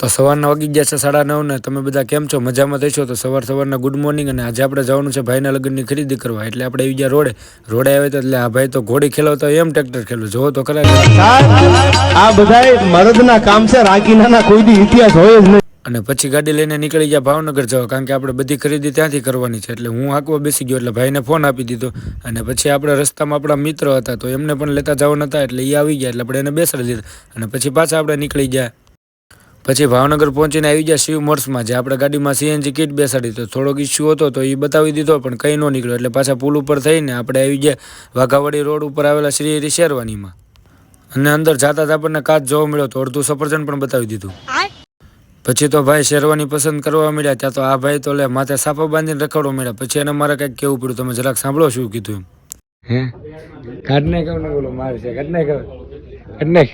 તો સવારના વાગી ગયા છે 9:30 ને તમે બધા કેમ છો? મજામાં થઈશો તો સવારના ગુડ મોર્નિંગ. અને આજે આપણે જવાનું છે ભાઈના લગ્નની ખરીદી કરવા, એટલે આપણે આવી ગયા રોડે આવે તો એટલે આ ભાઈ તો ઘોડી ખેલાવતા હોય એમ ટ્રેક્ટર ખેલું જોવો તો ખરા. આ બધાય મરદના કામ છે, રાકીનાના કોઈ દી ઇતિહાસ હોય જ નહીં. અને પછી ગાડી લઈને નીકળી ગયા ભાવનગર જવા, કારણ કે આપણે બધી ખરીદી ત્યાંથી કરવાની છે. એટલે હું હાંકવા બેસી ગયો, એટલે ભાઈને ફોન આપી દીધો. અને પછી આપણે રસ્તામાં આપણા મિત્ર હતા તો એમને પણ લેતા જવાના હતા, એટલે એ આવી ગયા એટલે આપણે એને બેસાડી દીધા. અને પછી પાછા આપણે નીકળી ગયા. પછી ભાવનગર પહોંચીને આવી ગયા શિવ મોર્સમાં, જે આપણે ગાડીમાં સીએનજી કિટ બેસાડી. તો થોડોક ઇસ્યુ હતો તો એ બતાવી દીધો, પણ કંઈ ન નીકળ્યો. એટલે પાછા પુલ ઉપર થઈને આપણે આવી ગયા વાઘાવાડી રોડ ઉપર આવેલા શ્રી હરિ શેરવાનીમાં. અને અંદર જતા જ આપણને કાચ જોવા મળ્યો, તો અડધું સફરજન પણ બતાવી દીધું. પછી તો ભાઈ શેરવાની પસંદ કરવા મળ્યા. ત્યાં તો આ ભાઈ તો માથે સાફા બાંધીને રખડવા મળ્યા. પછી એને મારે કંઈક કેવું પડ્યું, તમે જરાક સાંભળો શું કીધું એમ. હે કાઢ નાખ ને બોલો મારે છે, કાઢ નાખ.